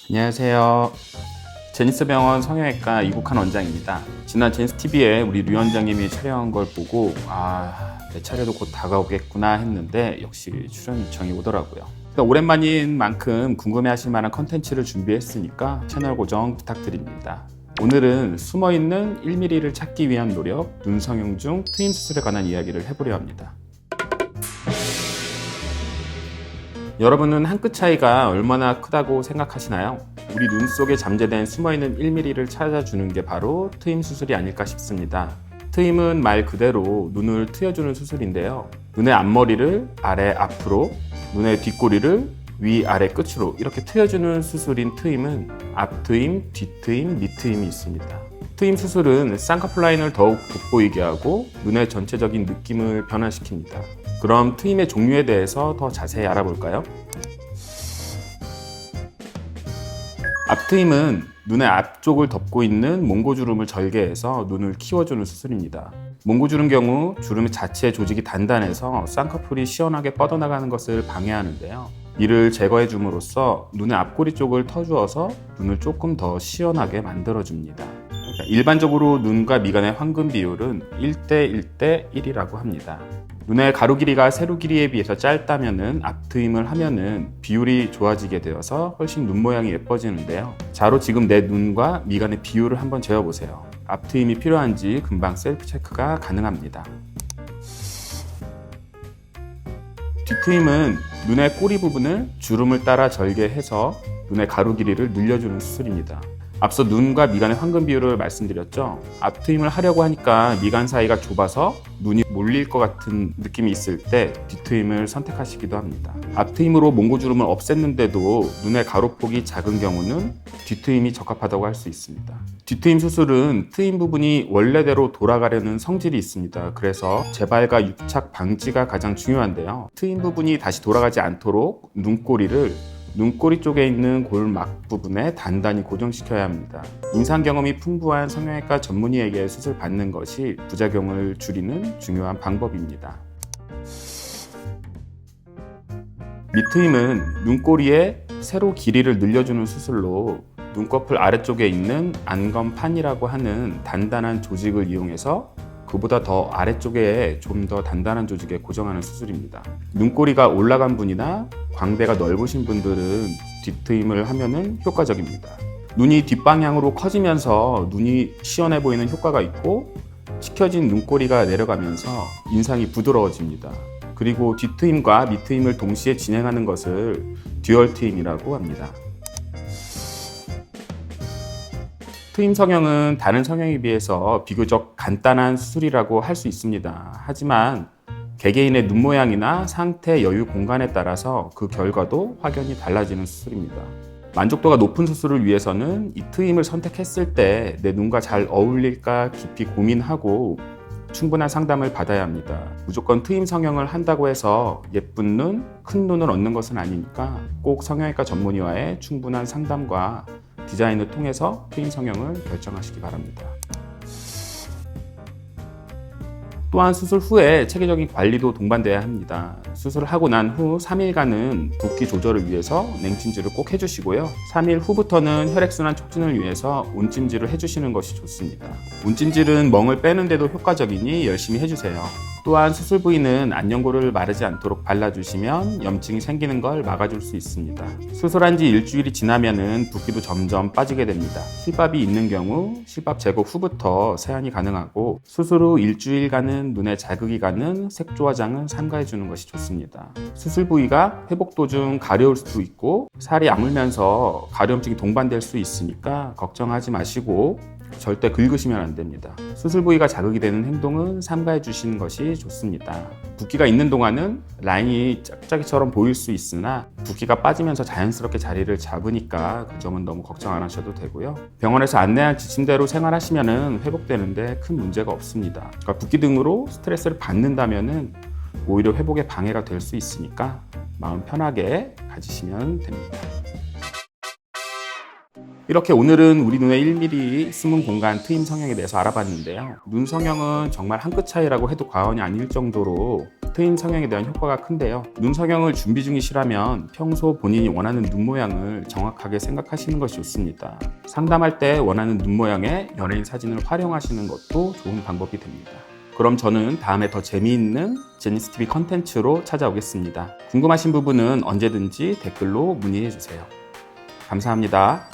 안녕하세요. 제니스병원 성형외과 이국한 원장입니다. 지난 제니스TV에 우리 류 원장님이 촬영한 걸 보고 내 차례도 곧 다가오겠구나 했는데 역시 출연 요청이 오더라고요. 그러니까 오랜만인 만큼 궁금해하실 만한 컨텐츠를 준비했으니까 채널 고정 부탁드립니다. 오늘은 숨어있는 1mm를 찾기 위한 노력, 눈 성형 중 트임 수술에 관한 이야기를 해보려 합니다. 여러분은 한 끗 차이가 얼마나 크다고 생각하시나요? 우리 눈 속에 잠재된 숨어있는 1mm를 찾아주는 게 바로 트임 수술이 아닐까 싶습니다. 트임은 말 그대로 눈을 트여주는 수술인데요. 눈의 앞머리를 아래 앞으로, 눈의 뒷꼬리를 위 아래 끝으로 이렇게 트여주는 수술인 트임은 앞트임, 뒷트임, 밑트임이 있습니다. 트임 수술은 쌍꺼풀라인을 더욱 돋보이게 하고 눈의 전체적인 느낌을 변화시킵니다. 그럼 트임의 종류에 대해서 더 자세히 알아볼까요? 앞트임은 눈의 앞쪽을 덮고 있는 몽고주름을 절개해서 눈을 키워주는 수술입니다. 몽고주름 경우 주름 자체의 조직이 단단해서 쌍꺼풀이 시원하게 뻗어나가는 것을 방해하는데요. 이를 제거해 줌으로써 눈의 앞꼬리 쪽을 터주어서 눈을 조금 더 시원하게 만들어줍니다. 일반적으로 눈과 미간의 황금 비율은 1대 1대 1이라고 합니다. 눈의 가로 길이가 세로 길이에 비해서 짧다면 앞트임을 하면은 비율이 좋아지게 되어서 훨씬 눈 모양이 예뻐지는데요. 자로 지금 내 눈과 미간의 비율을 한번 재어보세요. 앞트임이 필요한지 금방 셀프 체크가 가능합니다. 뒷트임은 눈의 꼬리 부분을 주름을 따라 절개해서 눈의 가로 길이를 늘려주는 수술입니다. 앞서 눈과 미간의 황금 비율을 말씀드렸죠. 앞트임을 하려고 하니까 미간 사이가 좁아서 눈이 몰릴 것 같은 느낌이 있을 때 뒷트임을 선택하시기도 합니다. 앞트임으로 몽고주름을 없앴는데도 눈의 가로폭이 작은 경우는 뒷트임이 적합하다고 할 수 있습니다. 뒷트임 수술은 트임 부분이 원래대로 돌아가려는 성질이 있습니다. 그래서 재발과 유착 방지가 가장 중요한데요. 트임 부분이 다시 돌아가지 않도록 눈꼬리를 눈꼬리 쪽에 있는 골막 부분에 단단히 고정시켜야 합니다. 임상 경험이 풍부한 성형외과 전문의에게 수술 받는 것이 부작용을 줄이는 중요한 방법입니다. 밑트임은 눈꼬리의 세로 길이를 늘려주는 수술로 눈꺼풀 아래쪽에 있는 안검판이라고 하는 단단한 조직을 이용해서 그보다 더 아래쪽에 좀 더 단단한 조직에 고정하는 수술입니다. 눈꼬리가 올라간 분이나 광대가 넓으신 분들은 뒷트임을 하면은 효과적입니다. 눈이 뒷방향으로 커지면서 눈이 시원해 보이는 효과가 있고 치켜진 눈꼬리가 내려가면서 인상이 부드러워집니다. 그리고 뒷트임과 밑트임을 동시에 진행하는 것을 듀얼트임이라고 합니다. 트임 성형은 다른 성형에 비해서 비교적 간단한 수술이라고 할 수 있습니다. 하지만 개개인의 눈 모양이나 상태, 여유, 공간에 따라서 그 결과도 확연히 달라지는 수술입니다. 만족도가 높은 수술을 위해서는 이 트임을 선택했을 때 내 눈과 잘 어울릴까 깊이 고민하고 충분한 상담을 받아야 합니다. 무조건 트임 성형을 한다고 해서 예쁜 눈, 큰 눈을 얻는 것은 아니니까 꼭 성형외과 전문의와의 충분한 상담과 디자인을 통해서 트임 성형을 결정하시기 바랍니다. 또한 수술 후에 체계적인 관리도 동반돼야 합니다. 수술을 하고 난 후 3일간은 붓기 조절을 위해서 냉찜질을 꼭 해주시고요. 3일 후부터는 혈액순환 촉진을 위해서 온찜질을 해주시는 것이 좋습니다. 온찜질은 멍을 빼는데도 효과적이니 열심히 해주세요. 또한 수술 부위는 안연고를 마르지 않도록 발라주시면 염증이 생기는 걸 막아줄 수 있습니다. 수술한 지 일주일이 지나면은 붓기도 점점 빠지게 됩니다. 실밥이 있는 경우 실밥 제거 후부터 세안이 가능하고 수술 후 일주일간은 눈에 자극이 가는 색조 화장을 삼가해 주는 것이 좋습니다. 수술 부위가 회복 도중 가려울 수도 있고 살이 아물면서 가려움증이 동반될 수 있으니까 걱정하지 마시고 절대 긁으시면 안 됩니다. 수술 부위가 자극이 되는 행동은 삼가해 주시는 것이 좋습니다. 붓기가 있는 동안은 라인이 짝짝이처럼 보일 수 있으나 붓기가 빠지면서 자연스럽게 자리를 잡으니까 그 점은 너무 걱정 안 하셔도 되고요. 병원에서 안내한 지침대로 생활하시면 회복되는데 큰 문제가 없습니다. 그러니까 붓기 등으로 스트레스를 받는다면 오히려 회복에 방해가 될 수 있으니까 마음 편하게 가지시면 됩니다. 이렇게 오늘은 우리 눈의 1mm 숨은 공간 트임 성형에 대해서 알아봤는데요. 눈 성형은 정말 한 끗 차이라고 해도 과언이 아닐 정도로 트임 성형에 대한 효과가 큰데요. 눈 성형을 준비 중이시라면 평소 본인이 원하는 눈 모양을 정확하게 생각하시는 것이 좋습니다. 상담할 때 원하는 눈 모양의 연예인 사진을 활용하시는 것도 좋은 방법이 됩니다. 그럼 저는 다음에 더 재미있는 제니스TV 컨텐츠로 찾아오겠습니다. 궁금하신 부분은 언제든지 댓글로 문의해 주세요. 감사합니다.